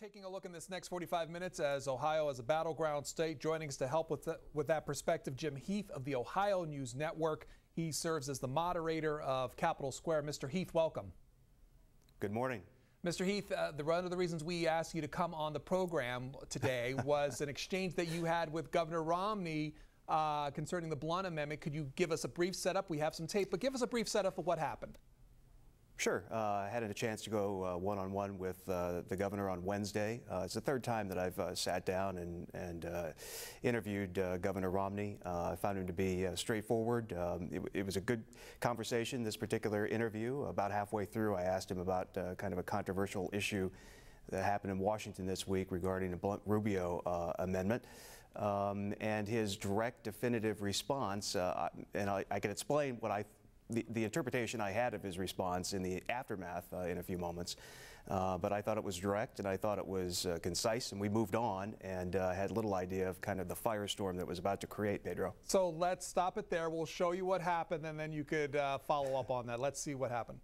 Taking a look in this next 45 minutes as Ohio is a battleground state. Joining us to help with that perspective, Jim Heath of the Ohio News Network. He serves as the moderator of Capitol Square. Mr. Heath, welcome. Good morning. Mr. Heath, one of the reasons we asked you to come on the program today was an exchange that you had with Governor Romney concerning the Blunt Amendment. Could you give us a brief setup? We have some tape, but give us a brief setup of what happened. Sure. I had a chance to go one-on-one with the governor on Wednesday. It's the third time that I've sat down and interviewed Governor Romney. I found him to be straightforward. It was a good conversation, this particular interview. About halfway through, I asked him about kind of a controversial issue that happened in Washington this week regarding the Blunt-Rubio amendment. And his direct, definitive response, and I can explain what the interpretation I had of his response in the aftermath in a few moments, but I thought it was direct and I thought it was concise, and we moved on and had little idea of kind of the firestorm that was about to create, Pedro. So let's stop it there. We'll show you what happened and then you could follow up on that. Let's see what happened.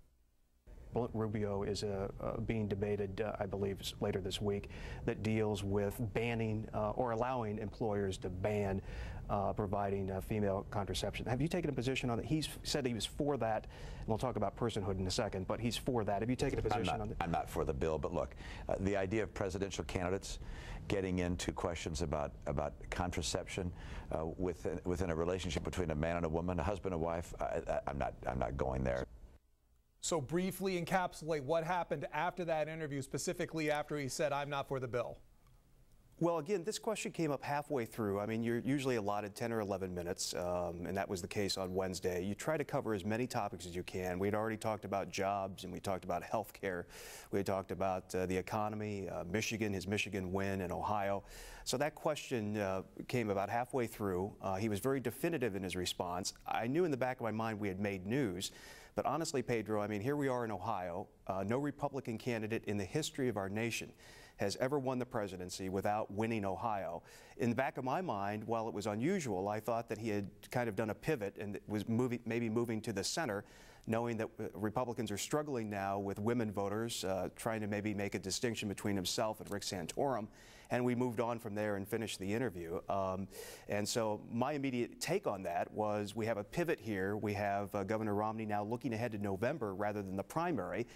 Blunt-Rubio is being debated, I believe, later this week, that deals with banning or allowing employers to ban providing female contraception. Have you taken a position on that? He's said he was for that, and we'll talk about personhood in a second, but he's for that. Have you taken a position on that? I'm not for the bill, but look, the idea of presidential candidates getting into questions about contraception within a relationship between a man and a woman, a husband and wife, I'm not going there. So briefly encapsulate what happened after that interview, specifically after he said, "I'm not for the bill." Well, again, this question came up halfway through. I mean, you're usually allotted 10 or 11 minutes, and that was the case on Wednesday. You try to cover as many topics as you can. We'd already talked about jobs, and we talked about health care. We had talked about the economy, Michigan, his Michigan win, and Ohio. So that question came about halfway through. He was very definitive in his response. I knew in the back of my mind we had made news. But honestly, Pedro, I mean, here we are in Ohio. No Republican candidate in the history of our nation has ever won the presidency without winning Ohio. In the back of my mind, while it was unusual, I thought that he had kind of done a pivot and was maybe moving to the center, knowing that Republicans are struggling now with women voters, trying to maybe make a distinction between himself and Rick Santorum. And we moved on from there and finished the interview. And so my immediate take on that was we have a pivot here. We have Governor Romney now looking ahead to November rather than the primary,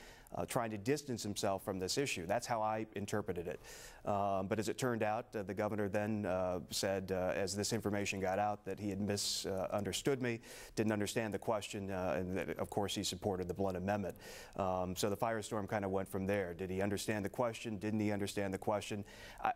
trying to distance himself from this issue. That's how I interpreted it. But as it turned out, the governor then said, as this information got out, that he had misunderstood me, didn't understand the question, and that, of course, he supported the Blunt Amendment. So the firestorm kind of went from there. Did he understand the question? Didn't he understand the question?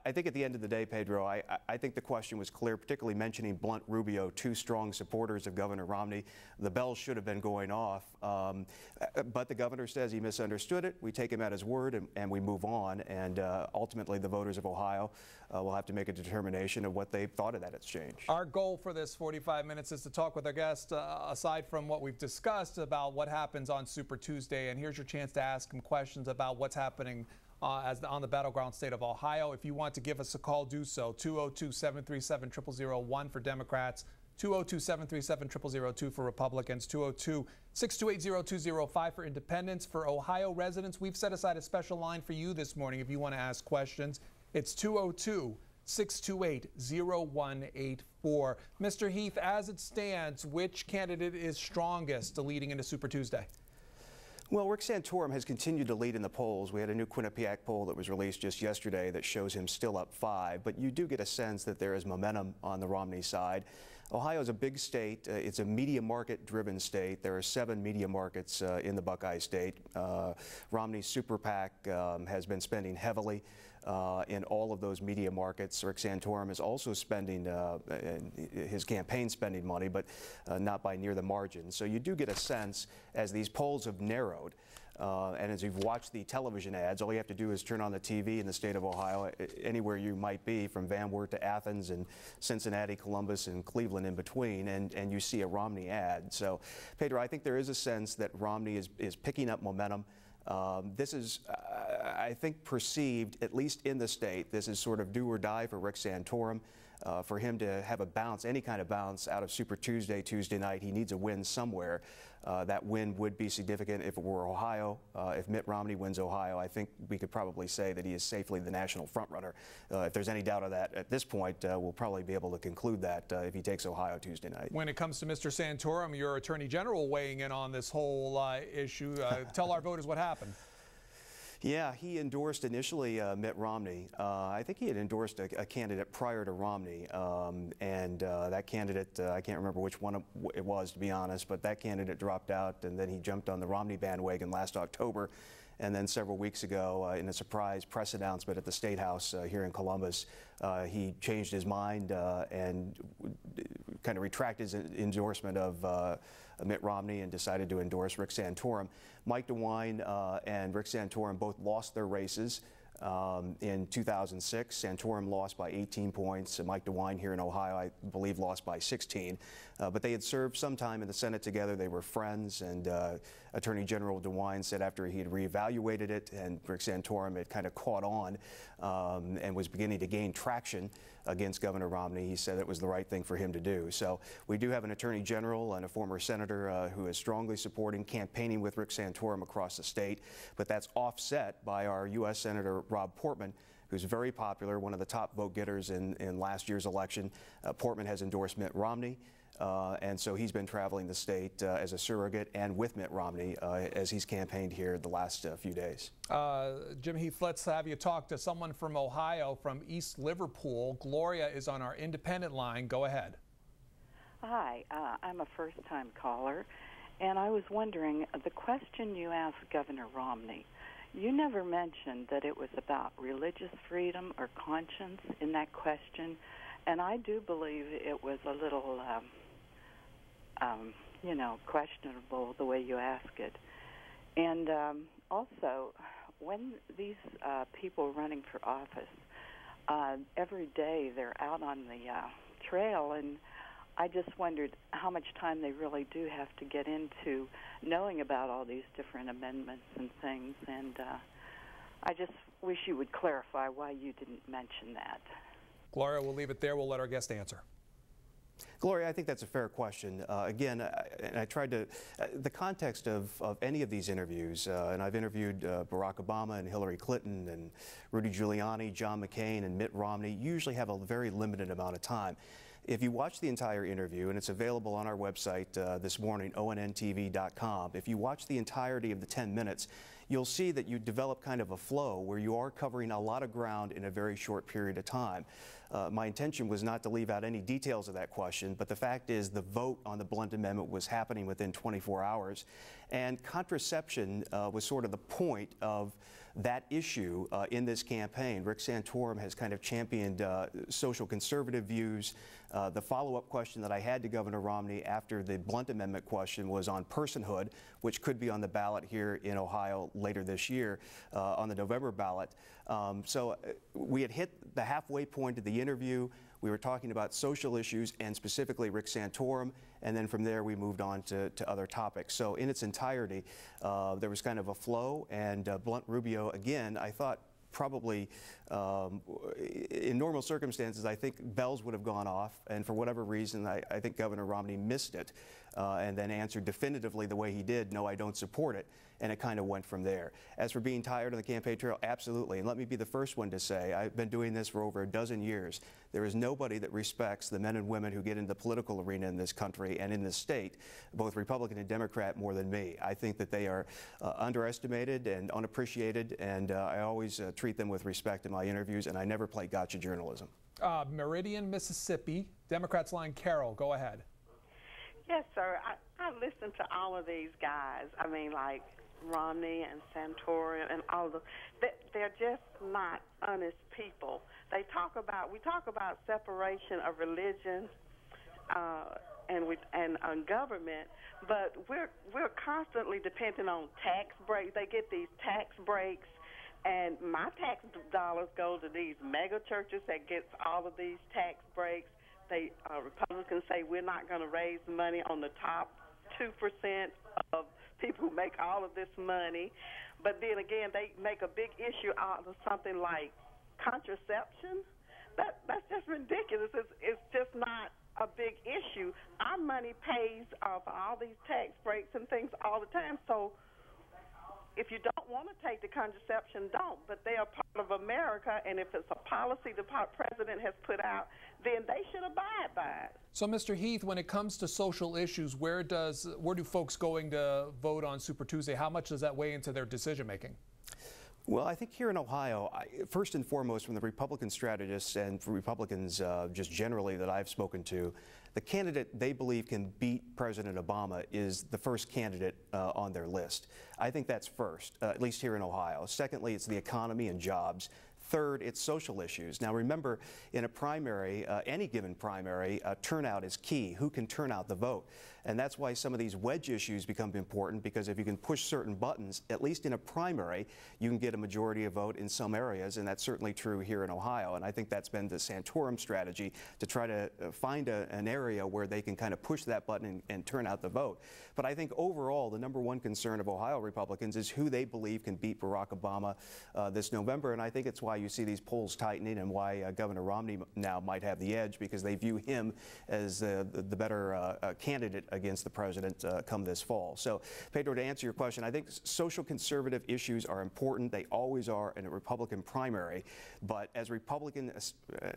I think at the end of the day, Pedro, I think the question was clear, particularly mentioning Blunt-Rubio, two strong supporters of Governor Romney. The bells should have been going off, but the governor says he misunderstood it. We take him at his word and we move on, and ultimately the voters of Ohio will have to make a determination of what they thought of that exchange. Our goal for this 45 minutes is to talk with our guest, aside from what we've discussed about what happens on Super Tuesday, and here's your chance to ask him questions about what's happening on the battleground state of Ohio. If you want to give us a call, do so. 202-737-0001 for Democrats, 202-737-0002 for Republicans, 202-628-0205 for Independents. For Ohio residents, we've set aside a special line for you this morning if you want to ask questions. It's 202-628-0184. Mr. Heath, as it stands, which candidate is strongest leading into Super Tuesday? Well, Rick Santorum has continued to lead in the polls. We had a new Quinnipiac poll that was released just yesterday that shows him still up 5, but you do get a sense that there is momentum on the Romney side. Ohio is a big state. It's a media market-driven state. There are 7 media markets in the Buckeye State. Romney's Super PAC has been spending heavily in all of those media markets. Rick Santorum is also spending his campaign spending money, but not by near the margin. So you do get a sense, as these polls have narrowed, and as you've watched the television ads, all you have to do is turn on the TV in the state of Ohio, anywhere you might be, from Van Wert to Athens and Cincinnati, Columbus, and Cleveland in between, and you see a Romney ad. So, Pedro, I think there is a sense that Romney is picking up momentum. This is, I think, perceived, at least in the state, this is sort of do or die for Rick Santorum. For him to have a bounce, any kind of bounce out of Super Tuesday, Tuesday night, he needs a win somewhere. That win would be significant if it were Ohio. If Mitt Romney wins Ohio, I think we could probably say that he is safely the national frontrunner. If there's any doubt of that at this point, we'll probably be able to conclude that if he takes Ohio Tuesday night. When it comes to Mr. Santorum, your Attorney General weighing in on this whole issue, tell our voters what happened. Yeah, he endorsed initially Mitt Romney. I think he had endorsed a candidate prior to Romney, and that candidate, I can't remember which one it was, to be honest, but that candidate dropped out, and then he jumped on the Romney bandwagon last October. And then several weeks ago, in a surprise press announcement at the State House here in Columbus, he changed his mind and kind of retracted his endorsement of Mitt Romney and decided to endorse Rick Santorum. Mike DeWine and Rick Santorum both lost their races in 2006. Santorum lost by 18 points. Mike DeWine here in Ohio, I believe, lost by 16. But they had served some time in the Senate together. They were friends, and Attorney General DeWine said after he had reevaluated it and Rick Santorum had kind of caught on and was beginning to gain traction against Governor Romney, he said it was the right thing for him to do. So we do have an Attorney General and a former Senator who is strongly supporting campaigning with Rick Santorum across the state, but that's offset by our U.S. Senator Rob Portman, who's very popular, one of the top vote getters in last year's election. Portman has endorsed Mitt Romney. And so he's been traveling the state as a surrogate and with Mitt Romney as he's campaigned here the last few days. Jim Heath, let's have you talk to someone from Ohio, from East Liverpool. Gloria is on our independent line. Go ahead. Hi, I'm a first-time caller, and I was wondering, the question you asked Governor Romney, you never mentioned that it was about religious freedom or conscience in that question, and I do believe it was a little you know, questionable the way you ask it. And also, when these people running for office, every day they're out on the trail, and I just wondered how much time they really do have to get into knowing about all these different amendments and things, and I just wish you would clarify why you didn't mention that. Gloria, we'll leave it there. We'll let our guest answer. Gloria, I think that's a fair question. Again, and I tried to, the context of any of these interviews, and I've interviewed Barack Obama and Hillary Clinton and Rudy Giuliani, John McCain, and Mitt Romney, usually have a very limited amount of time. If you watch the entire interview, and it's available on our website this morning, onntv.com, if you watch the entirety of the 10 minutes, you'll see that you develop kind of a flow where you are covering a lot of ground in a very short period of time. My intention was not to leave out any details of that question, but the fact is the vote on the Blunt Amendment was happening within 24 hours, and contraception was sort of the point of that issue in this campaign. Rick Santorum has kind of championed social conservative views. The follow-up question that I had to Governor Romney after the Blunt Amendment question was on personhood, which could be on the ballot here in Ohio later this year on the November ballot. So we had hit the halfway point of the interview. We were talking about social issues and specifically Rick Santorum, and then from there we moved on to other topics. So in its entirety, there was kind of a flow, and Blunt Rubio, again, I thought probably in normal circumstances, I think bells would have gone off, and for whatever reason, I think Governor Romney missed it and then answered definitively the way he did, no, I don't support it, and it kind of went from there. As for being tired on the campaign trail, absolutely, and let me be the first one to say, I've been doing this for over a dozen years. There is nobody that respects the men and women who get into the political arena in this country and in this state, both Republican and Democrat, more than me. I think that they are underestimated and unappreciated, and I always treat them with respect in my interviews, and I never play gotcha journalism. Meridian, Mississippi, Democrats line Carol, go ahead. Yes, sir. I listen to all of these guys. I mean, like Romney and Santorum and all of them. They're just not honest people. We talk about separation of religion and government, but we're constantly dependent on tax breaks. They get these tax breaks, and my tax dollars go to these mega churches that gets all of these tax breaks. Republicans say we're not going to raise money on the top 2% of people who make all of this money. But then again, they make a big issue out of something like contraception. that's just ridiculous. It's just not a big issue. Our money pays for all these tax breaks and things all the time. So if you don't want to take the contraception, don't. But they are part of America, and if it's a policy the president has put out, then they should abide by it. So, Mr. Heath, when it comes to social issues, where do folks going to vote on Super Tuesday, how much does that weigh into their decision making? Well, I think here in Ohio, first and foremost, from the Republican strategists and for Republicans just generally that I've spoken to, the candidate they believe can beat President Obama is the first candidate on their list. I think that's first, at least here in Ohio. Secondly, it's the economy and jobs. Third, it's social issues. Now remember, in a primary, any given primary, turnout is key. Who can turn out the vote? And that's why some of these wedge issues become important, because if you can push certain buttons, at least in a primary, you can get a majority of vote in some areas, and that's certainly true here in Ohio. And I think that's been the Santorum strategy, to try to find an area where they can kind of push that button and turn out the vote. But I think overall, the number one concern of Ohio Republicans is who they believe can beat Barack Obama this November, and I think it's why you see these polls tightening and why Governor Romney now might have the edge, because they view him as the better candidate against the president come this fall. So, Pedro, to answer your question, I think social conservative issues are important. They always are in a Republican primary. But as Republican,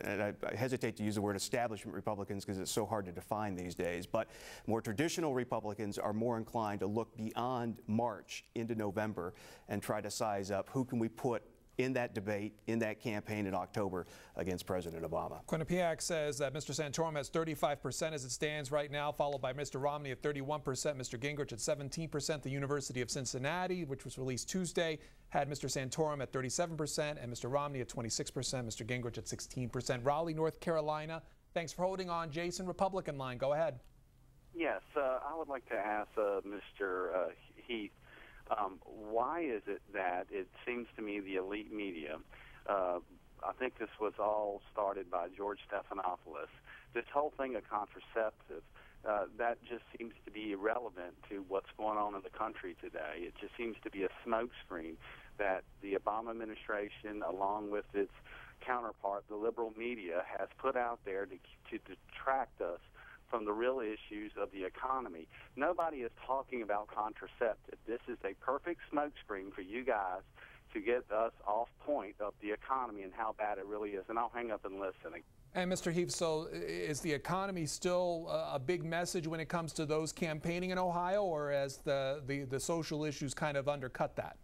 and I hesitate to use the word establishment Republicans because it's so hard to define these days, but more traditional Republicans are more inclined to look beyond March into November and try to size up who can we put in that debate, in that campaign in October against President Obama. Quinnipiac says that Mr. Santorum has 35% as it stands right now, followed by Mr. Romney at 31%, Mr. Gingrich at 17%. The University of Cincinnati, which was released Tuesday, had Mr. Santorum at 37% and Mr. Romney at 26%, Mr. Gingrich at 16%. Raleigh, North Carolina. Thanks for holding on. Jason, Republican line. Go ahead. Yes, I would like to ask Mr. Heath, why is it that it seems to me the elite media, I think this was all started by George Stephanopoulos, this whole thing of contraceptive, that just seems to be irrelevant to what's going on in the country today. It just seems to be a smokescreen that the Obama administration, along with its counterpart, the liberal media, has put out there to detract us from the real issues of the economy. Nobody is talking about contraceptive. This is a perfect smokescreen for you guys to get us off point of the economy and how bad it really is. And I'll hang up and listen. And Mr. Heath, so is the economy still a big message when it comes to those campaigning in Ohio, or has the social issues kind of undercut that?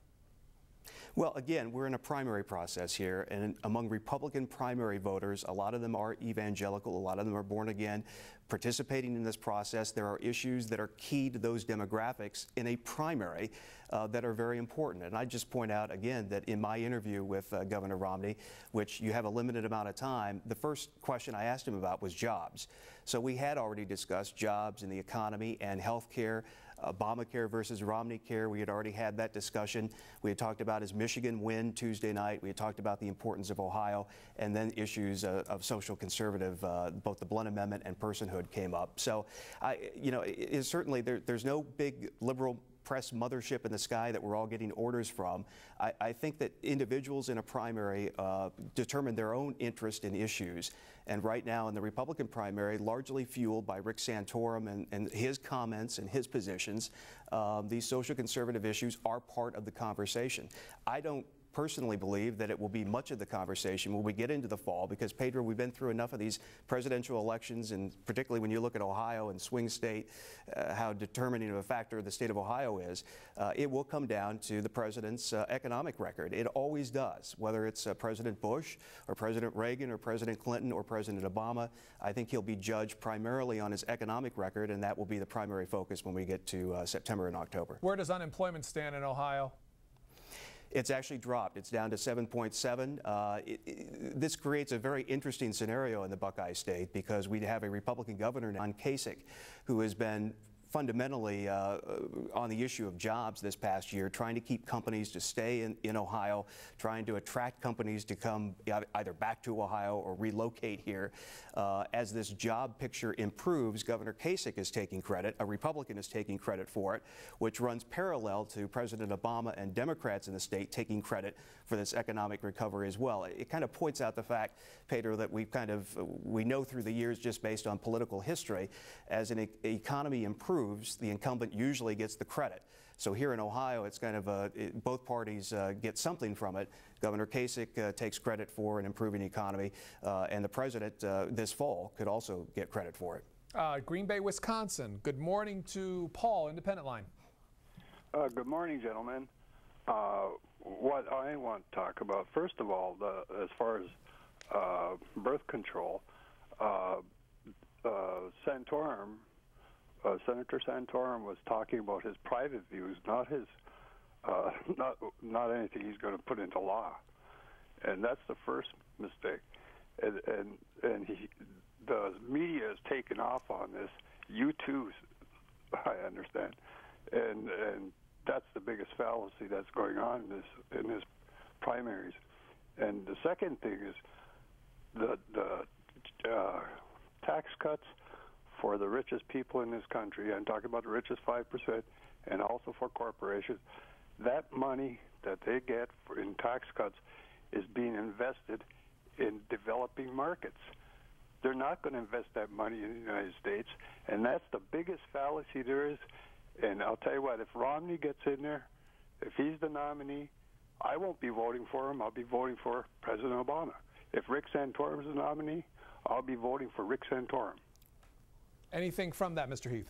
Well, again, we're in a primary process here, and among Republican primary voters, a lot of them are evangelical, a lot of them are born again. Participating in this process, there are issues that are key to those demographics in a primary that are very important. And I just point out again that in my interview with Governor Romney, which you have a limited amount of time, the first question I asked him about was jobs. So we had already discussed jobs and the economy and health care. Obamacare versus Romney care, we had already had that discussion. We had talked about his Michigan win Tuesday night. We had talked about the importance of Ohio, and then issues of social conservative, both the Blunt Amendment and personhood came up. So, certainly there's no big liberal press mothership in the sky that we're all getting orders from. I think that individuals in a primary determine their own interest in issues. And right now in the Republican primary, largely fueled by Rick Santorum and his comments and his positions, these social conservative issues are part of the conversation. I don't personally believe that it will be much of the conversation when we get into the fall, because, Pedro, we've been through enough of these presidential elections, and particularly when you look at Ohio and swing state, how determining of a factor the state of Ohio is. It will come down to the president's economic record. It always does, whether it's President Bush or President Reagan or President Clinton or President Obama. I think he'll be judged primarily on his economic record, and that will be the primary focus when we get to September and October. Where does unemployment stand in Ohio? It's actually dropped. It's down to 7.7. This creates a very interesting scenario in the Buckeye State, because we have a Republican governor, Kasich, who has been fundamentally on the issue of jobs this past year, trying to keep companies to stay in Ohio, trying to attract companies to come either back to Ohio or relocate here. As this job picture improves, Governor Kasich is taking credit, a Republican is taking credit for it, which runs parallel to President Obama and Democrats in the state taking credit for this economic recovery as well. It kind of points out the fact, Pedro, that we know through the years, just based on political history, as an economy improves, the incumbent usually gets the credit. So here in Ohio, it's kind of both parties get something from it. Governor Kasich takes credit for an improving economy, and the president this fall could also get credit for it. Green Bay, Wisconsin. Good morning to Paul, Independent Line. Good morning, gentlemen. What I want to talk about, first of all, as far as birth control, Santorum, Senator Santorum was talking about his private views, not his, not anything he's going to put into law, and that's the first mistake. And the media has taken off on this. You too, I understand, and that's the biggest fallacy that's going on in this primaries. And the second thing is the tax cuts for the richest people in this country. I'm talking about the richest 5%, and also for corporations. That money that they get in tax cuts is being invested in developing markets. They're not going to invest that money in the United States, and that's the biggest fallacy there is. And I'll tell you what, if Romney gets in there, if he's the nominee, I won't be voting for him. I'll be voting for President Obama. If Rick Santorum is the nominee, I'll be voting for Rick Santorum. Anything from that, Mr. Heath?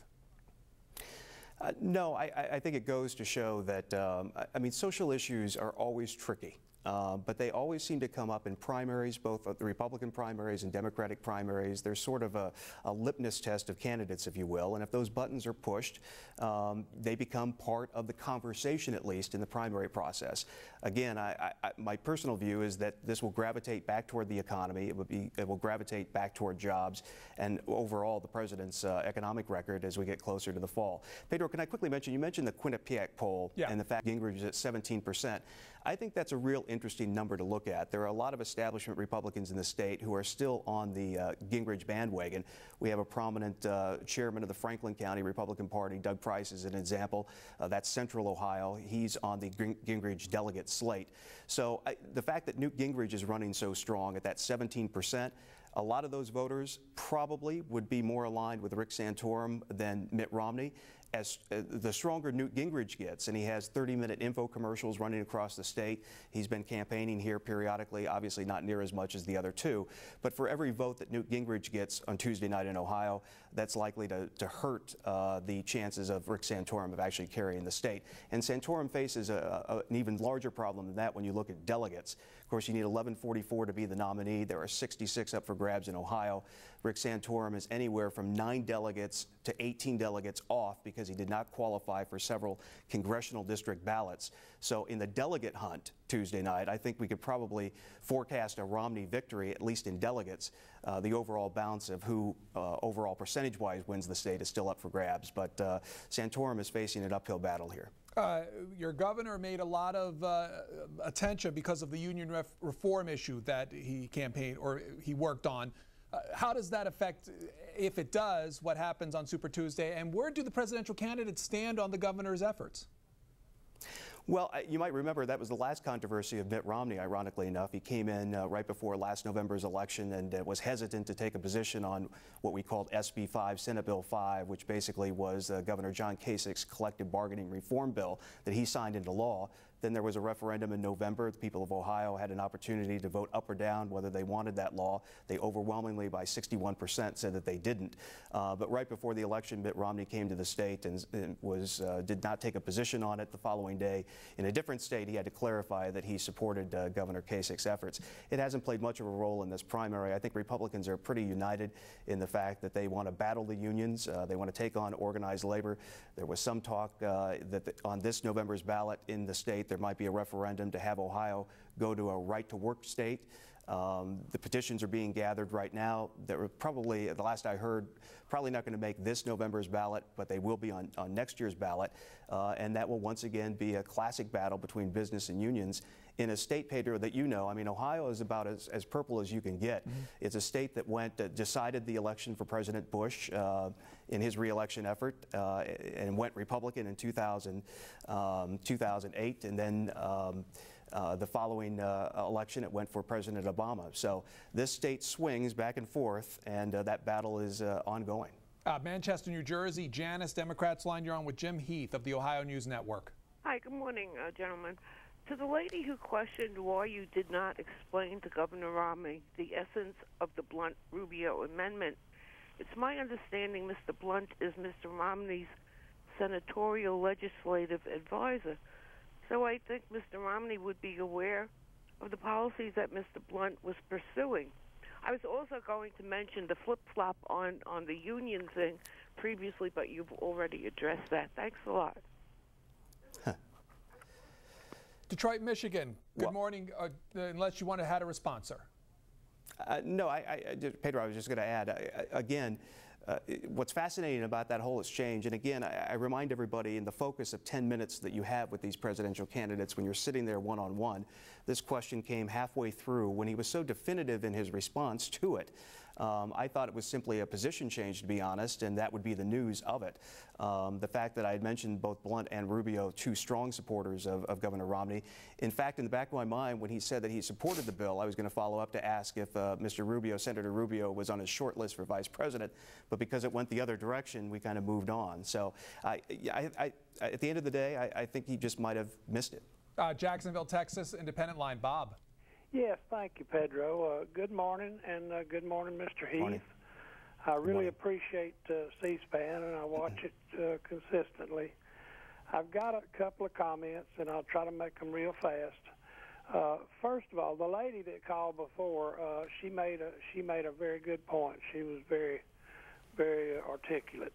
No, I think it goes to show that, I mean, social issues are always tricky. But they always seem to come up in primaries, both the Republican primaries and Democratic primaries. There's sort of a litmus test of candidates, if you will, and if those buttons are pushed, they become part of the conversation, at least in the primary process. Again, my personal view is that this will gravitate back toward the economy. It will gravitate back toward jobs and overall the president's economic record as we get closer to the fall. Pedro, can I quickly mention, you mentioned the Quinnipiac poll and the fact Gingrich is at 17%. I think that's a real interesting number to look at. There are a lot of establishment Republicans in the state who are still on the Gingrich bandwagon. We have a prominent chairman of the Franklin County Republican Party, Doug Price, is an example. That's Central Ohio. He's on the Gingrich delegate slate. So the fact that Newt Gingrich is running so strong at that 17%, a lot of those voters probably would be more aligned with Rick Santorum than Mitt Romney. As the stronger Newt Gingrich gets, and he has 30-minute info commercials running across the state, he's been campaigning here periodically, obviously not near as much as the other two, but for every vote that Newt Gingrich gets on Tuesday night in Ohio, that's likely to hurt the chances of Rick Santorum of actually carrying the state. And Santorum faces an even larger problem than that when you look at delegates. Of course, you need 1144 to be the nominee. There are 66 up for grabs in Ohio. Rick Santorum is anywhere from 9 delegates to 18 delegates off because he did not qualify for several congressional district ballots. So in the delegate hunt Tuesday night, I think we could probably forecast a Romney victory, at least in delegates. The overall balance of who overall percentage-wise wins the state is still up for grabs, but Santorum is facing an uphill battle here. Your governor made a lot of attention because of the union reform issue that he campaigned or he worked on. How does that affect, if it does, what happens on Super Tuesday? And where do the presidential candidates stand on the governor's efforts? Well, you might remember that was the last controversy of Mitt Romney, ironically enough. He came in right before last November's election and was hesitant to take a position on what we called SB 5, Senate Bill 5, which basically was Governor John Kasich's collective bargaining reform bill that he signed into law. Then there was a referendum in November. The people of Ohio had an opportunity to vote up or down whether they wanted that law. They overwhelmingly, by 61%, said that they didn't. But right before the election, Mitt Romney came to the state and did not take a position on it. The following day, in a different state, he had to clarify that he supported Governor Kasich's efforts. It hasn't played much of a role in this primary. I think Republicans are pretty united in the fact that they want to battle the unions. They want to take on organized labor. There was some talk that on this November's ballot in the state, there might be a referendum to have Ohio go to a right-to-work state. The petitions are being gathered right now. They're probably, the last I heard, probably not going to make this November's ballot, but they will be on next year's ballot. And that will once again be a classic battle between business and unions in a state, Pedro, that you know. I mean, Ohio is about as purple as you can get. Mm-hmm. It's a state that decided the election for President Bush in his re-election effort and went Republican in 2008, and then the following election, it went for President Obama. So this state swings back and forth, and that battle is ongoing. Manchester, New Jersey, Janice, Democrats line. You're on with Jim Heath of the Ohio News Network. Hi, good morning, gentlemen. To the lady who questioned why you did not explain to Governor Romney the essence of the Blunt-Rubio amendment, it's my understanding Mr. Blunt is Mr. Romney's senatorial legislative advisor. So I think Mr. Romney would be aware of the policies that Mr. Blunt was pursuing. I was also going to mention the flip-flop on the union thing previously, but you've already addressed that. Thanks a lot. Detroit, Michigan. Good morning. Unless you want to have a response, sir. No, Pedro, I was just going to add, again, what's fascinating about that whole exchange, and again, I remind everybody in the focus of 10 minutes that you have with these presidential candidates when you're sitting there one-on-one, this question came halfway through when he was so definitive in his response to it. I thought it was simply a position change, to be honest, and that would be the news of it. The fact that I had mentioned both Blunt and Rubio, two strong supporters of Governor Romney. In fact, in the back of my mind, when he said that he supported the bill, I was going to follow up to ask if Mr. Rubio, Senator Rubio, was on his short list for vice president, but because it went the other direction, we kind of moved on. So at the end of the day, I think he just might have missed it. Jacksonville, Texas, independent line. Bob. Yes, thank you, Pedro. Good morning, and good morning, Mr. Heath. Morning. I really appreciate C-SPAN, and I watch it consistently. I've got a couple of comments, and I'll try to make them real fast. First of all, the lady that called before, she made a very good point. She was very, very articulate.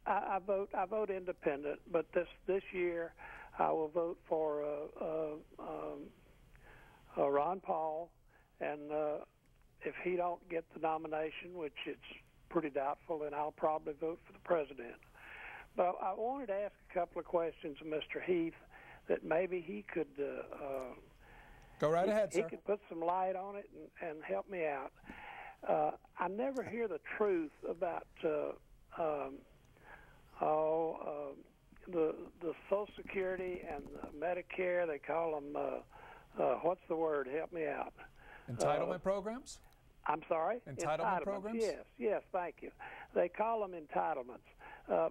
I vote independent, but this year I will vote for Ron Paul, and if he don't get the nomination, which it's pretty doubtful, then I'll probably vote for the president. But I wanted to ask a couple of questions of Mr. Heath that maybe he could go right ahead, sir. He could put some light on it and help me out. I never hear the truth about the Social Security and the Medicare. They call them what's the word? Help me out. Entitlement programs? I'm sorry? Entitlement programs? Yes, thank you. They call them entitlements,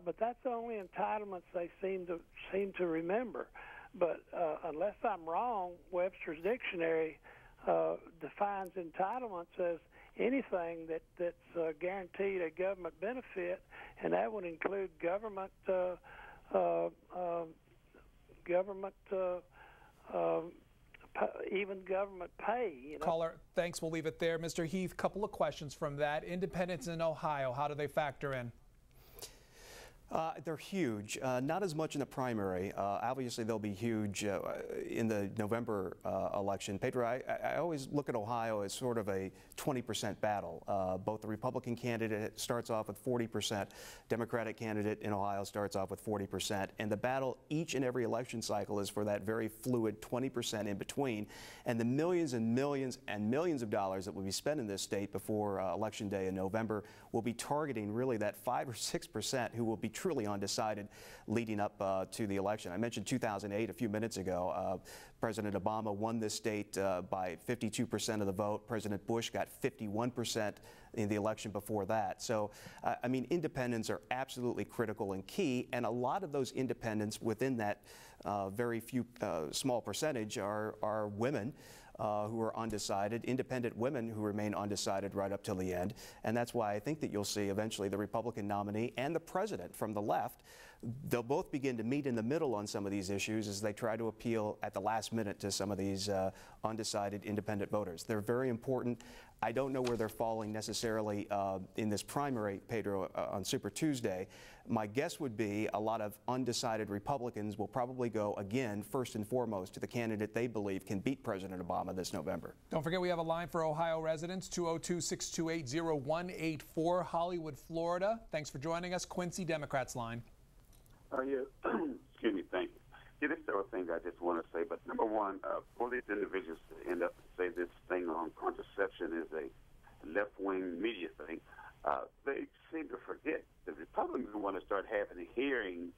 but that's the only entitlements they seem to remember. But unless I'm wrong, Webster's Dictionary defines entitlements as anything that's guaranteed a government benefit, and that would include government even government pay. You know? Caller, thanks. We'll leave it there. Mr. Heath, couple of questions from that. Independents in Ohio, how do they factor in? They're huge. Not as much in the primary. Obviously, they'll be huge in the November election. Pedro, I always look at Ohio as sort of a 20% battle. Both the Republican candidate starts off with 40%, Democratic candidate in Ohio starts off with 40%, and the battle each and every election cycle is for that very fluid 20% in between. And the millions and millions and millions of dollars that will be spent in this state before Election Day in November will be targeting really that 5 or 6% who will be truly undecided leading up to the election. I mentioned 2008 a few minutes ago. President Obama won this state by 52% of the vote. President Bush got 51% in the election before that. So, I mean, independents are absolutely critical and key, and a lot of those independents within that very few small percentage are women who are undecided, independent women who remain undecided right up till the end. And that's why I think that you'll see eventually the Republican nominee and the president from the left they'll both begin to meet in the middle on some of these issues as they try to appeal at the last minute to some of these undecided independent voters. They're very important. I don't know where they're falling necessarily in this primary, Pedro, on Super Tuesday. My guess would be a lot of undecided Republicans will probably go again, first and foremost, to the candidate they believe can beat President Obama this November. Don't forget we have a line for Ohio residents, 202-628-0184, Hollywood, Florida. Thanks for joining us. Quincy, Democrats line. Yeah, excuse me, thank you. Yeah, there's several things I just want to say, but number one, for these individuals to end up say this thing on contraception is a left-wing media thing, they seem to forget the Republicans want to start having hearings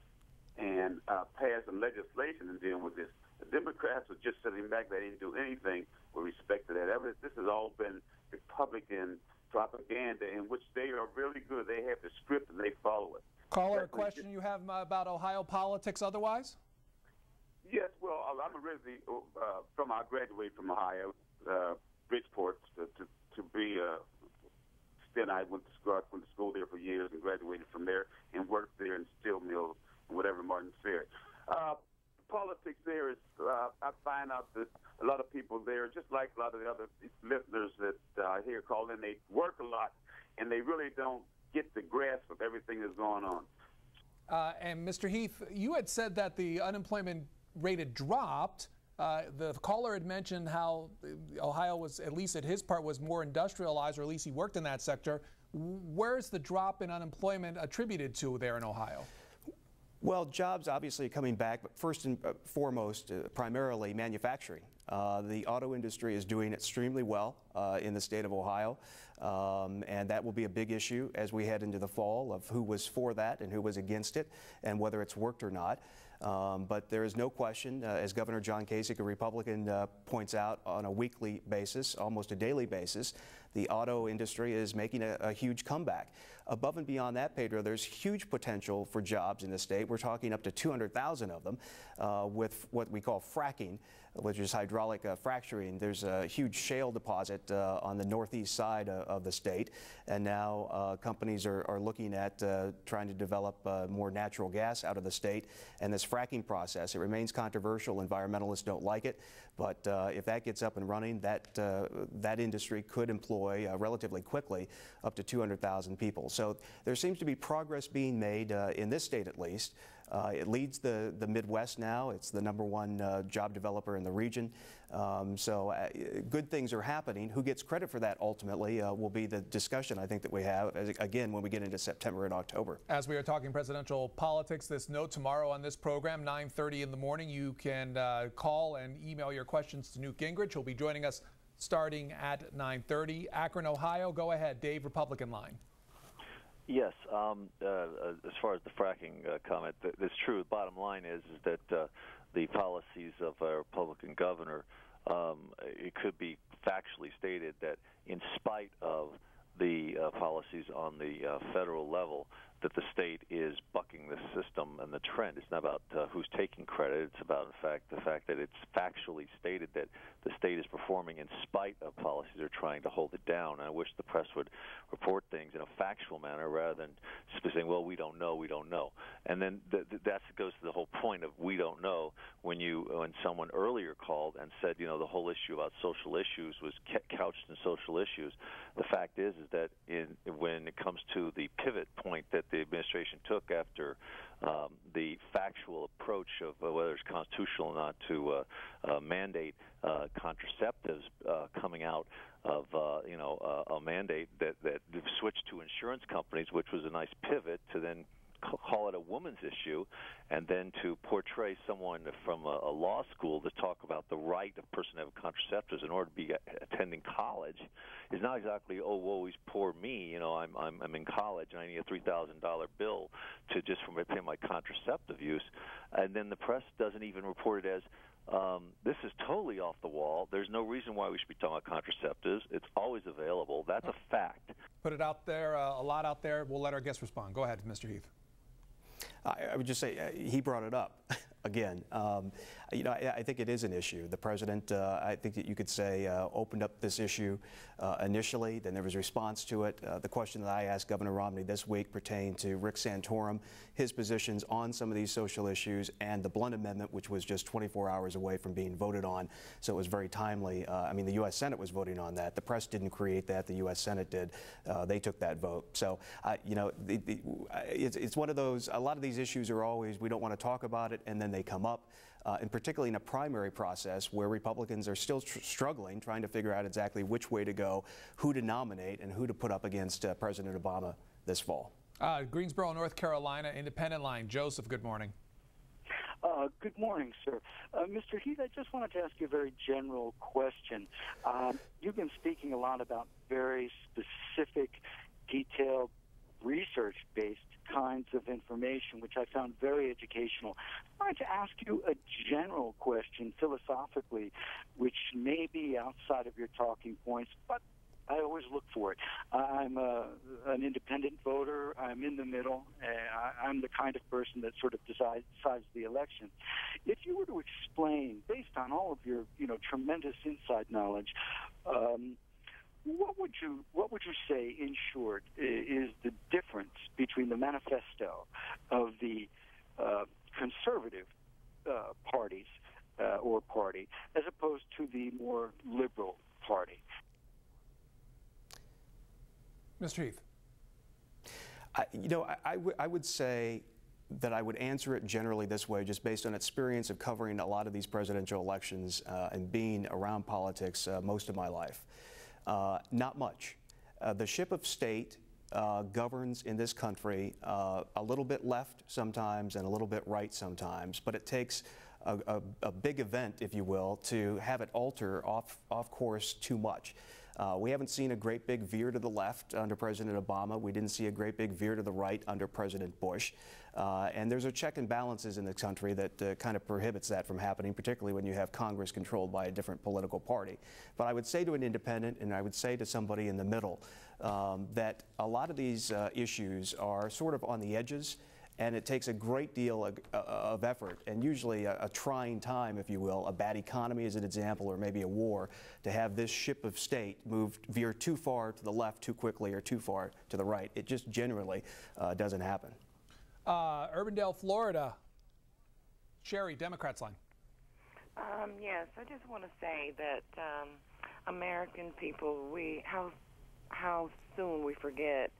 and pass some legislation and dealing with this. The Democrats are just sitting back. They didn't do anything with respect to that evidence. This has all been Republican propaganda in which they are really good. They have the script and they follow it. Caller, a question you have about Ohio politics otherwise? Yes, well, I'm originally I graduated from Ohio, Bridgeport, to be then I went to school there for years and graduated from there and worked there in steel mills and whatever Martin said. Politics there is, I find out that a lot of people there, just like a lot of the other listeners that I hear call in, they work a lot and they really don't get the grasp of everything that's going on. And Mr. Heath, you had said that the unemployment rate had dropped. The caller had mentioned how Ohio was, at least at his part, was more industrialized, or at least he worked in that sector. Where's the drop in unemployment attributed to there in Ohio? Well, jobs obviously coming back, but first and foremost, primarily manufacturing. The auto industry is doing extremely well in the state of Ohio, and that will be a big issue as we head into the fall of who was for that and who was against it and whether it's worked or not. But there is no question, as Governor John Kasich, a Republican, points out on a weekly basis, almost a daily basis, the auto industry is making a huge comeback. Above and beyond that, Pedro, there's huge potential for jobs in the state. We're talking up to 200,000 of them with what we call fracking, which is hydraulic fracturing. There's a huge shale deposit on the northeast side of the state, and now companies are looking at trying to develop more natural gas out of the state. And this fracking process, it remains controversial. Environmentalists don't like it, but if that gets up and running, that industry could employ relatively quickly up to 200,000 people. So there seems to be progress being made in this state at least. It leads the Midwest now. It's the #1 job developer in the region. So good things are happening. Who gets credit for that ultimately will be the discussion I think that we have, again, when we get into September and October. As we are talking presidential politics, this note tomorrow on this program, 9:30 in the morning, you can call and email your questions to Newt Gingrich. He'll be joining us starting at 9:30. Akron, Ohio. Go ahead, Dave, Republican line. Yes, as far as the fracking comment, it's true. The bottom line is that the policies of a Republican governor, it could be factually stated that in spite of the policies on the federal level, that the state is bucking the system and the trend. It's not about who's taking credit. It's about, in fact, the fact that it's factually stated that the state is performing in spite of policies that are trying to hold it down. And I wish the press would report things in a factual manner rather than saying, well, we don't know, we don't know. And then that goes to the whole point of we don't know when someone earlier called and said, you know, the whole issue about social issues was couched in social issues. The fact is that when it comes to the pivot point that the administration took after the factual approach of whether it's constitutional or not to mandate contraceptives coming out of a mandate that switched to insurance companies, which was a nice pivot to then call it a woman's issue, and then to portray someone from a law school to talk about the right of a person to have contraceptives in order to be attending college is not exactly, oh, woe is poor me, you know, I'm in college and I need a $3,000 bill to just for pay my contraceptive use. And then the press doesn't even report it as this is totally off the wall. There's no reason why we should be talking about contraceptives. It's always available. That's a fact. Put it out there, a lot out there. We'll let our guests respond. Go ahead, Mr. Heath. I would just say he brought it up again. I think it is an issue. The president, I think that you could say, opened up this issue initially, then there was a response to it. The question that I asked Governor Romney this week pertained to Rick Santorum, his positions on some of these social issues, and the Blunt Amendment, which was just 24 hours away from being voted on, so it was very timely. I mean, the U.S. Senate was voting on that. The press didn't create that. The U.S. Senate did. They took that vote. So, it's one of those, a lot of these issues are always, we don't want to talk about it, and then they come up. And particularly in a primary process where Republicans are still struggling, trying to figure out exactly which way to go, who to nominate, and who to put up against President Obama this fall. Greensboro, North Carolina, Independent Line. Joseph, good morning. Good morning, sir. Mr. Heath, I just wanted to ask you a very general question. You've been speaking a lot about very specific, detailed, research-based kinds of information, which I found very educational. I wanted to ask you a general question philosophically, which may be outside of your talking points, but I always look for it. I'm an independent voter. I'm in the middle. I'm the kind of person that sort of decides the election. If you were to explain, based on all of your tremendous inside knowledge, what would you say, in short, is the difference between the manifesto of the conservative parties or party as opposed to the more liberal party? Mr. Heath. I would say that I would answer it generally this way, just based on experience of covering a lot of these presidential elections and being around politics most of my life. Not much. The ship of state governs in this country a little bit left sometimes and a little bit right sometimes, but it takes a big event, if you will, to have it alter off course too much. We haven't seen a great big veer to the left under President Obama. We didn't see a great big veer to the right under President Bush. And there's a check and balances in the country that kind of prohibits that from happening, particularly when you have Congress controlled by a different political party. But I would say to an independent, and I would say to somebody in the middle, that a lot of these issues are sort of on the edges, and it takes a great deal of effort and usually a trying time, if you will, a bad economy as an example, or maybe a war, to have this ship of state veer too far to the left too quickly or too far to the right. It just generally doesn't happen. Urbandale, Florida. Sherry, Democrats line. Yes, I just want to say that American people, how soon we forget.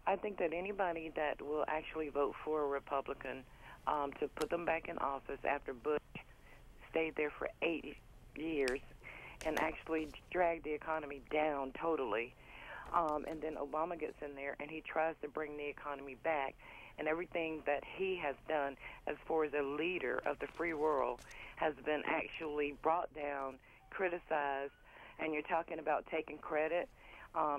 I think that anybody that will actually vote for a Republican to put them back in office after Bush stayed there for 8 years and actually dragged the economy down totally, and then Obama gets in there and he tries to bring the economy back, and everything that he has done as far as a leader of the free world has been actually brought down, criticized, and you're talking about taking credit.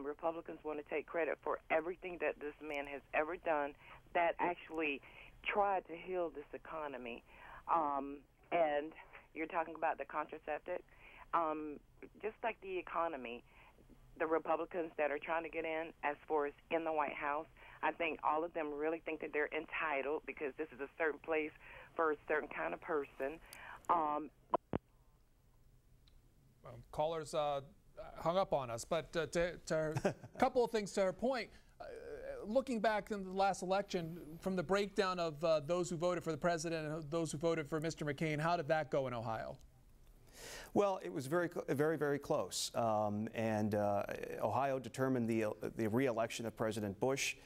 Republicans want to take credit for everything that this man has ever done that actually tried to heal this economy. And you're talking about the contraceptive. Just like the economy, the Republicans that are trying to get in as far as in the White House, I think all of them really think that they're entitled because this is a certain place for a certain kind of person. Callers hung up on us, but a couple of things to her point. Looking back in the last election, from the breakdown of those who voted for the president and those who voted for Mr. McCain, how did that go in Ohio? Well, it was very, very close. Ohio determined the re-election of President Bush.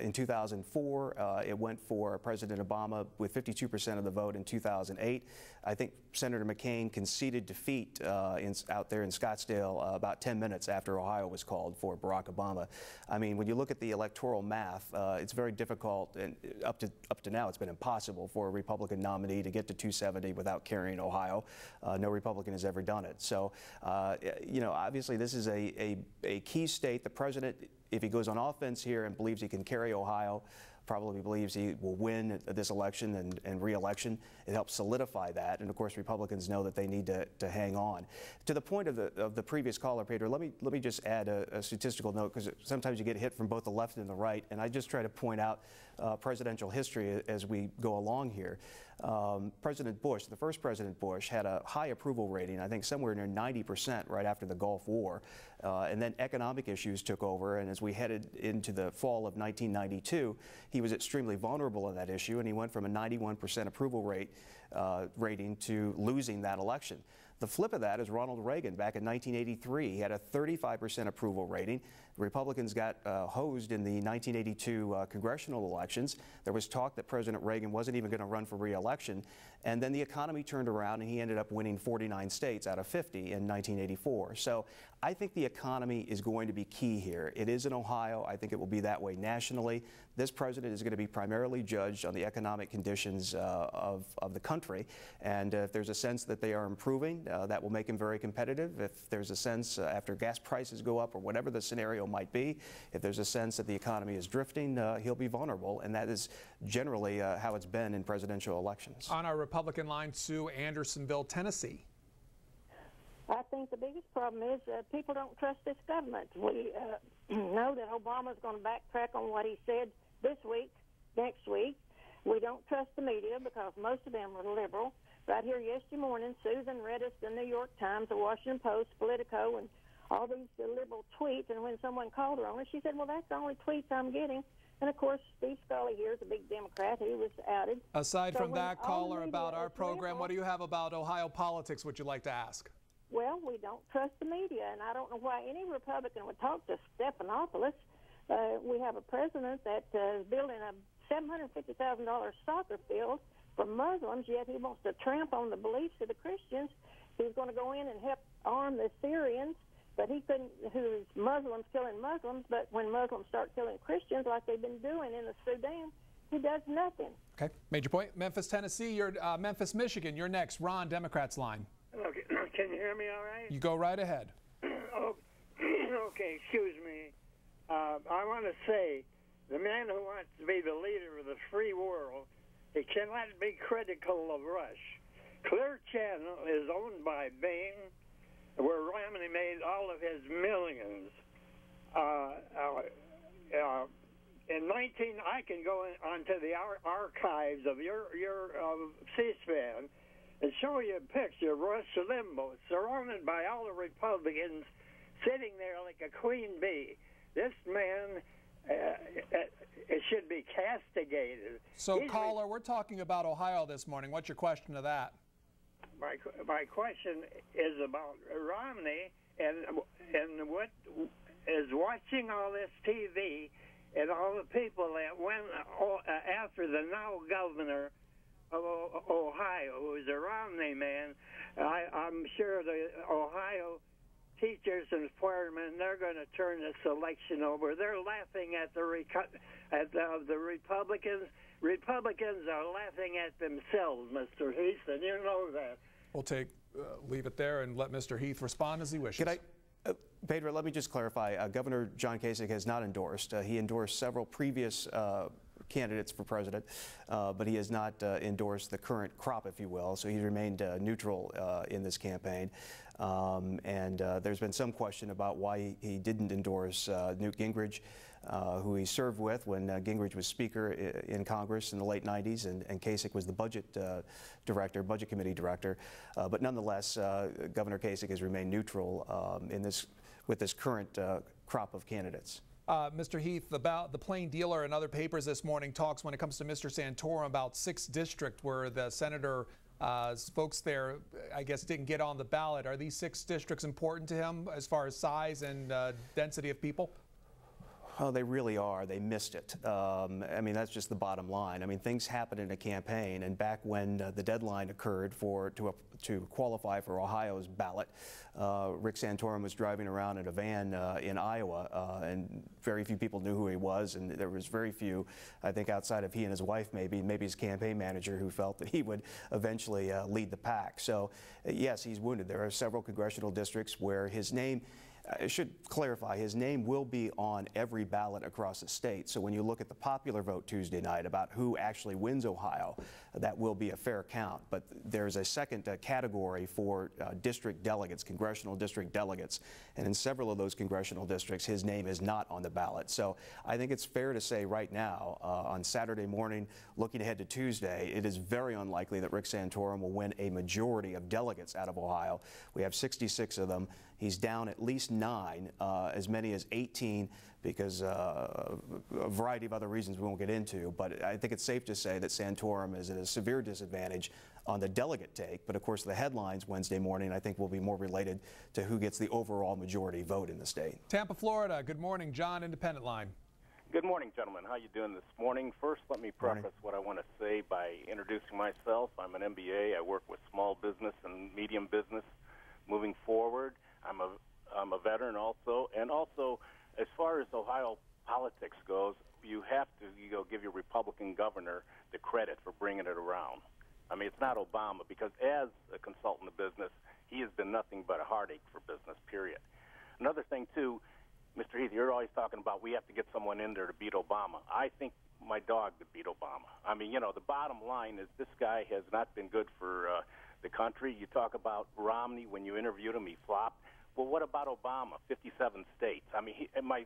In 2004, it went for President Obama with 52% of the vote in 2008. I think Senator McCain conceded defeat out there in Scottsdale about 10 minutes after Ohio was called for Barack Obama. I mean, when you look at the electoral math, it's very difficult, and up to now it's been impossible for a Republican nominee to get to 270 without carrying Ohio. No Republican has ever done it. So, obviously this is a key state. The president, if he goes on offense here and believes he can carry Ohio, probably believes he will win this election and re-election. It helps solidify that. And of course, Republicans know that they need to hang on. To the point of the previous caller, Pedro, let me just add a statistical note, because sometimes you get hit from both the left and the right. And I just try to point out presidential history as we go along here. President Bush, the first President Bush, had a high approval rating, I think somewhere near 90% right after the Gulf War. And then economic issues took over, and as we headed into the fall of 1992, he was extremely vulnerable on that issue, and he went from a 91% approval rating to losing that election. The flip of that is Ronald Reagan back in 1983. He had a 35% approval rating. The Republicans got hosed in the 1982 congressional elections. There was talk that President Reagan wasn't even going to run for re-election. And then the economy turned around and he ended up winning 49 states out of 50 in 1984. So I think the economy is going to be key here. It is in Ohio. I think it will be that way nationally. This president is going to be primarily judged on the economic conditions of the country. And if there's a sense that they are improving, that will make him very competitive. If there's a sense after gas prices go up or whatever the scenario might be, if there's a sense that the economy is drifting, he'll be vulnerable. And that is generally how it's been in presidential elections. On our Republican line, Sue, Andersonville, Tennessee. I think the biggest problem is people don't trust this government. We know that Obama's going to backtrack on what he said this week, next week. We don't trust the media because most of them are liberal. Right here yesterday morning, Susan read us the New York Times, the Washington Post, Politico, and all these liberal tweets. And when someone called her on it, she said, well, that's the only tweets I'm getting. And, of course, Steve Scully here is a big Democrat. He was outed. Aside from that caller about our program, what do you have about Ohio politics would you like to ask? Well, we don't trust the media, and I don't know why any Republican would talk to Stephanopoulos. We have a president that is building a $750,000 soccer field for Muslims, yet he wants to tramp on the beliefs of the Christians. He's going to go in and help arm the Syrians, but he couldn't, who's Muslims killing Muslims, but when Muslims start killing Christians like they've been doing in the Sudan, he does nothing. Okay, major point. Memphis, Tennessee, you're Memphis, Michigan. You're next. Ron, Democrats line. Okay. Can you hear me all right? You go right ahead. Oh, okay, excuse me. I want to say the man who wants to be the leader of the free world, he cannot be critical of Rush. Clear Channel is owned by Bain, where Romney made all of his millions. I can go onto the archives of your C-SPAN and show you a picture of Rush Limbaugh surrounded by all the Republicans sitting there like a queen bee. This man it should be castigated. So, caller, we're talking about Ohio this morning. What's your question to that? My question is about Romney and what is watching all this TV and all the people that went after the now governor of Ohio, who is a Romney man. I'm sure the Ohio teachers and firemen, they're going to turn this election over. They're laughing at the Republicans. Republicans are laughing at themselves, Mr. Heath, and you know that. We'll leave it there and let Mr. Heath respond as he wishes. Pedro, let me just clarify. Governor John Kasich has not endorsed. He endorsed several previous candidates for president, but he has not endorsed the current crop, if you will. So he remained neutral in this campaign. And there's been some question about why he didn't endorse Newt Gingrich, who he served with when Gingrich was Speaker in Congress in the late 90s, and Kasich was the budget committee director. But nonetheless, Governor Kasich has remained neutral with this current crop of candidates. Mr. Heath, about the Plain Dealer and other papers this morning talks when it comes to Mr. Santorum about 6th District where the senator folks there, I guess, didn't get on the ballot. Are these 6 districts important to him as far as size and density of people? Oh, they really are. They missed it. I mean, that's just the bottom line. I mean, things happen in a campaign, and back when the deadline occurred to qualify for Ohio's ballot, Rick Santorum was driving around in a van in Iowa, and very few people knew who he was, and there was very few, I think, outside of he and his wife, maybe his campaign manager, who felt that he would eventually lead the pack. So, yes, he's wounded. There are several congressional districts where his name I should clarify, his name will be on every ballot across the state. So when you look at the popular vote Tuesday night about who actually wins Ohio, that will be a fair count. But there's a second category for district delegates, congressional district delegates. And in several of those congressional districts, his name is not on the ballot. So I think it's fair to say right now, on Saturday morning, looking ahead to Tuesday, it is very unlikely that Rick Santorum will win a majority of delegates out of Ohio. We have 66 of them. He's down at least 9, as many as 18, because a variety of other reasons we won't get into. But I think it's safe to say that Santorum is at a severe disadvantage on the delegate take. But of course, the headlines Wednesday morning, I think, will be more related to who gets the overall majority vote in the state. Tampa, Florida. Good morning, John, Independent Line. Good morning, gentlemen. How you doing this morning? First, let me preface what I want to say by introducing myself. I'm an MBA. I work with small business and medium business. Moving forward, I'm a veteran also, and also as far as Ohio politics goes, you have to give your Republican governor the credit for bringing it around. I mean, it's not Obama, because as a consultant of business, he has been nothing but a heartache for business, period. Another thing, too, Mr. Heath, you're always talking about we have to get someone in there to beat Obama. I think my dog could beat Obama. I mean, the bottom line is this guy has not been good for the country. You talk about Romney, when you interviewed him, he flopped. Well, what about Obama? 57 states. I mean, my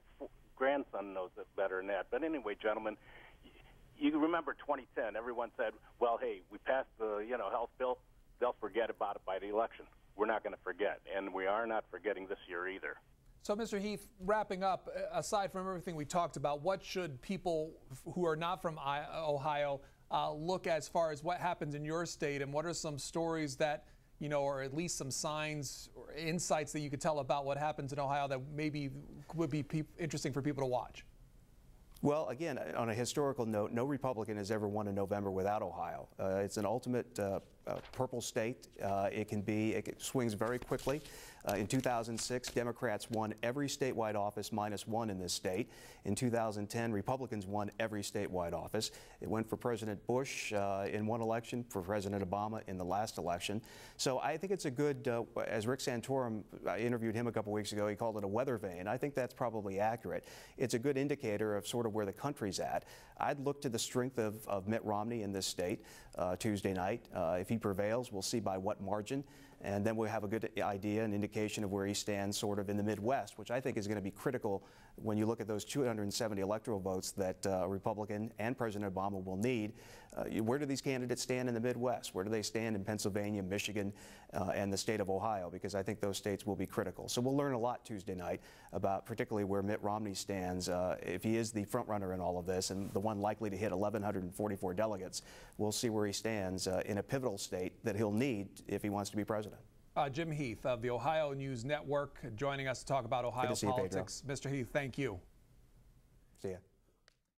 grandson knows it better than that. But anyway, gentlemen, you remember 2010. Everyone said, well, hey, we passed the health bill. They'll forget about it by the election. We're not going to forget, and we are not forgetting this year either. So, Mr. Heath, wrapping up, aside from everything we talked about, what should people who are not from Ohio look as far as what happens in your state, and what are some stories that, or at least some signs or insights that you could tell about what happens in Ohio that maybe would be interesting for people to watch? Well, again, on a historical note, no Republican has ever won in November without Ohio. It's an ultimate purple state. It swings very quickly. In 2006, Democrats won every statewide office -1 in this state. In 2010, Republicans won every statewide office. It went for President Bush in one election, for President Obama in the last election. So I think it's a good, as Rick Santorum, I interviewed him a couple weeks ago, he called it a weather vane. I think that's probably accurate. It's a good indicator of sort of where the country's at. I'd look to the strength of Mitt Romney in this state Tuesday night. If he prevails, we'll see by what margin. And then we'll have a good idea, an indication of where he stands sort of in the Midwest, which I think is going to be critical when you look at those 270 electoral votes that Republican and President Obama will need. Where do these candidates stand in the Midwest? Where do they stand in Pennsylvania, Michigan, and the state of Ohio? Because I think those states will be critical. So we'll learn a lot Tuesday night about particularly where Mitt Romney stands. If he is the front runner in all of this and the one likely to hit 1,144 delegates, we'll see where he stands in a pivotal state that he'll need if he wants to be president. Jim Heath of the Ohio News Network joining us to talk about Ohio politics. Mr. Heath, thank you. See ya.